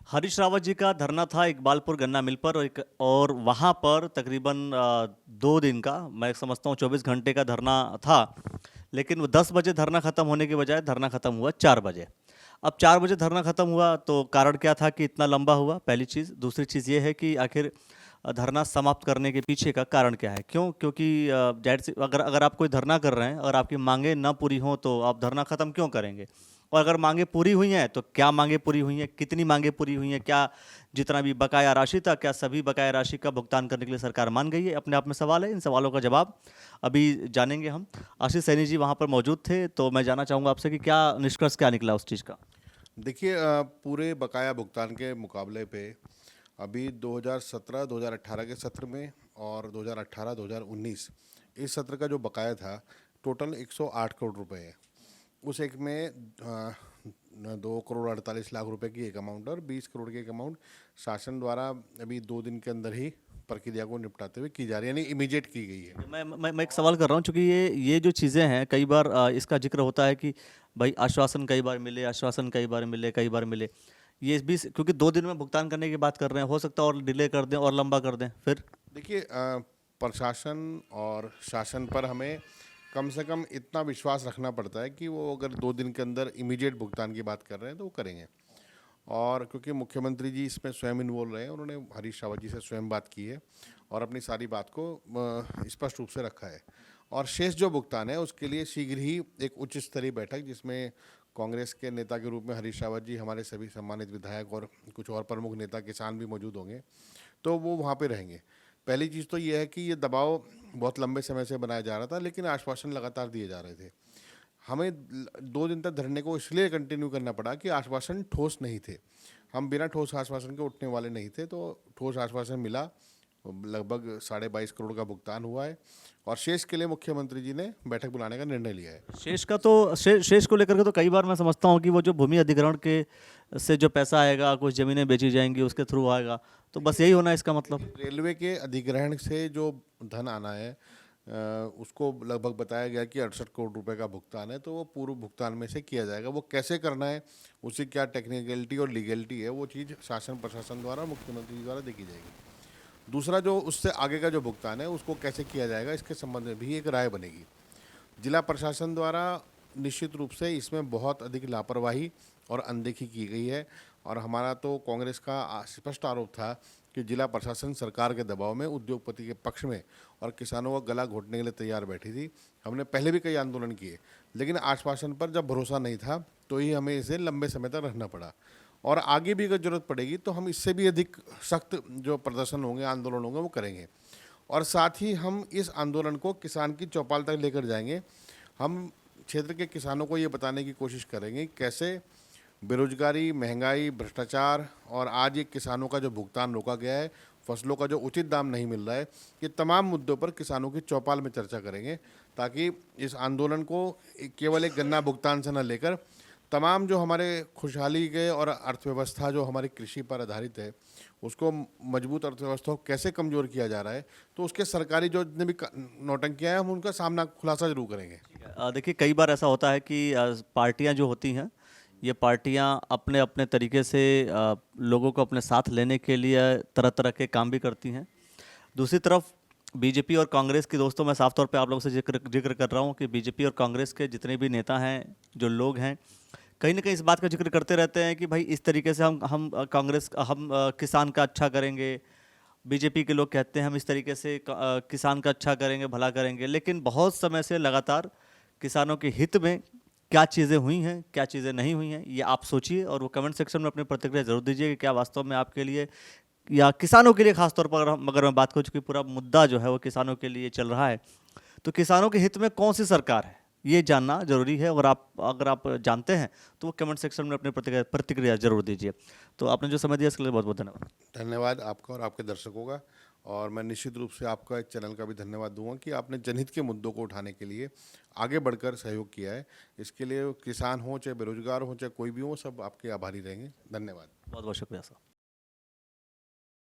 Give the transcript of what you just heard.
हरीश रावत जी का धरना था इकबालपुर गन्ना मिल पर और वहाँ पर तकरीबन 2 दिन का, मैं समझता हूँ 24 घंटे का धरना था। लेकिन वो 10 बजे धरना खत्म होने के बजाय धरना खत्म हुआ 4 बजे। अब 4 बजे धरना खत्म हुआ तो कारण क्या था कि इतना लंबा हुआ, पहली चीज़। दूसरी चीज़ ये है कि आखिर धरना समाप्त करने के पीछे का कारण क्या है? क्यों? क्योंकि जाहिर सी अगर अगर आप कोई धरना कर रहे हैं और आपकी मांगें ना पूरी हों तो आप धरना खत्म क्यों करेंगे? और अगर मांगें पूरी हुई हैं तो क्या मांगें पूरी हुई हैं, कितनी मांगें पूरी हुई हैं, क्या जितना भी बकाया राशि था, क्या सभी बकाया राशि का भुगतान करने के लिए सरकार मान गई है? अपने आप में सवाल है। इन सवालों का जवाब अभी जानेंगे हम। आशीष सैनी जी वहाँ पर मौजूद थे, तो मैं जानना चाहूँगा आपसे कि क्या निष्कर्ष क्या निकला उस चीज़ का? देखिए, पूरे बकाया भुगतान के मुकाबले पे अभी 2017-2018 के सत्र में और 2018-2019 इस सत्र का जो बकाया था टोटल 108 करोड़ रुपए है। उस एक में 2 करोड़ 48 लाख रुपए की एक अमाउंट और 20 करोड़ की एक अमाउंट शासन द्वारा अभी 2 दिन के अंदर ही प्रक्रिया को निपटाते हुए की जा रही है, यानी इमीडिएट की गई है। मैं एक सवाल कर रहा हूँ, चूंकि ये जो चीज़ें हैं, कई बार इसका जिक्र होता है कि भाई आश्वासन कई बार मिले, आश्वासन कई बार मिले, कई बार मिले। ये भी क्योंकि 2 दिन में भुगतान करने की बात कर रहे हैं, हो सकता है और डिले कर दें और लंबा कर दें फिर। देखिए, प्रशासन और शासन पर हमें कम से कम इतना विश्वास रखना पड़ता है कि वो अगर 2 दिन के अंदर इमीडिएट भुगतान की बात कर रहे हैं तो वो करेंगे। और क्योंकि मुख्यमंत्री जी इसमें स्वयं इन्वॉल्व रहे हैं, उन्होंने हरीश रावत जी से स्वयं बात की है और अपनी सारी बात को स्पष्ट रूप से रखा है। और शेष जो भुगतान है उसके लिए शीघ्र ही एक उच्च स्तरीय बैठक, जिसमें कांग्रेस के नेता के रूप में हरीश रावत जी, हमारे सभी सम्मानित विधायक और कुछ और प्रमुख नेता किसान भी मौजूद होंगे, तो वो वहाँ पे रहेंगे। पहली चीज़ तो ये है कि ये दबाव बहुत लंबे समय से बनाया जा रहा था, लेकिन आश्वासन लगातार दिए जा रहे थे। हमें 2 दिन तक धरने को इसलिए कंटिन्यू करना पड़ा कि आश्वासन ठोस नहीं थे। हम बिना ठोस आश्वासन के उठने वाले नहीं थे, तो ठोस आश्वासन मिला। लगभग 22.5 करोड़ का भुगतान हुआ है और शेष के लिए मुख्यमंत्री जी ने बैठक बुलाने का निर्णय लिया है। शेष को लेकर के तो कई बार मैं समझता हूँ कि वो जो भूमि अधिग्रहण के से जो पैसा आएगा, कुछ ज़मीनें बेची जाएंगी, उसके थ्रू आएगा। तो बस यही होना है इसका मतलब। रेलवे के अधिग्रहण से जो धन आना है, उसको लगभग बताया गया कि 68 करोड़ रुपए का भुगतान है, तो वो पूर्व भुगतान में से किया जाएगा। वो कैसे करना है, उसकी क्या टेक्निकलिटी और लीगलिटी है, वो चीज़ शासन प्रशासन द्वारा, मुख्यमंत्री जी द्वारा देखी जाएगी। दूसरा, जो उससे आगे का जो भुगतान है उसको कैसे किया जाएगा, इसके संबंध में भी एक राय बनेगी। जिला प्रशासन द्वारा निश्चित रूप से इसमें बहुत अधिक लापरवाही और अनदेखी की गई है और हमारा तो कांग्रेस का स्पष्ट आरोप था कि जिला प्रशासन सरकार के दबाव में उद्योगपति के पक्ष में और किसानों का गला घोटने के लिए तैयार बैठी थी। हमने पहले भी कई आंदोलन किए, लेकिन आश्वासन पर जब भरोसा नहीं था तो ही हमें इसे लंबे समय तक रहना पड़ा। और आगे भी अगर जरूरत पड़ेगी तो हम इससे भी अधिक सख्त जो प्रदर्शन होंगे, आंदोलन होंगे, वो करेंगे। और साथ ही हम इस आंदोलन को किसान की चौपाल तक लेकर जाएंगे। हम क्षेत्र के किसानों को ये बताने की कोशिश करेंगे कैसे बेरोजगारी, महंगाई, भ्रष्टाचार और आज ये किसानों का जो भुगतान रोका गया है, फसलों का जो उचित दाम नहीं मिल रहा है, ये तमाम मुद्दों पर किसानों की चौपाल में चर्चा करेंगे, ताकि इस आंदोलन को केवल एक गन्ना भुगतान से न लेकर तमाम जो हमारे खुशहाली के और अर्थव्यवस्था जो हमारी कृषि पर आधारित है, उसको मजबूत अर्थव्यवस्था को कैसे कमज़ोर किया जा रहा है, तो उसके सरकारी जो जितने भी नौटंकियाँ हैं, हम उनका सामना खुलासा जरूर करेंगे। देखिए, कई बार ऐसा होता है कि पार्टियां जो होती हैं, ये पार्टियां अपने अपने तरीके से लोगों को अपने साथ लेने के लिए तरह तरह के काम भी करती हैं। दूसरी तरफ बीजेपी और कांग्रेस के दोस्तों, मैं साफ तौर पे आप लोगों से जिक्र कर रहा हूँ कि बीजेपी और कांग्रेस के जितने भी नेता हैं, जो लोग हैं, कहीं ना कहीं इस बात का जिक्र करते रहते हैं कि भाई इस तरीके से हम किसान का अच्छा करेंगे। बीजेपी के लोग कहते हैं हम इस तरीके से किसान का अच्छा करेंगे, भला करेंगे। लेकिन बहुत समय से लगातार किसानों के हित में क्या चीज़ें हुई हैं, क्या चीज़ें नहीं हुई हैं, ये आप सोचिए और वो कमेंट सेक्शन में अपनी प्रतिक्रिया जरूर दीजिए कि क्या वास्तव में आपके लिए या किसानों के लिए, खासतौर पर अगर मैं बात करूँ, चूंकि पूरा मुद्दा जो है वो किसानों के लिए चल रहा है, तो किसानों के हित में कौन सी सरकार है, ये जानना जरूरी है। और अगर आप जानते हैं तो वो कमेंट सेक्शन में अपनी प्रतिक्रिया जरूर दीजिए। तो आपने जो समय दिया इसके लिए बहुत बहुत धन्यवाद। धन्यवाद आपका और आपके दर्शकों का। और मैं निश्चित रूप से आपका इस चैनल का भी धन्यवाद दूंगा कि आपने जनहित के मुद्दों को उठाने के लिए आगे बढ़कर सहयोग किया है। इसके लिए किसान हो, चाहे बेरोजगार हो, चाहे कोई भी हो, सब आपके आभारी रहेंगे। धन्यवाद। बहुत बहुत शुक्रिया सर।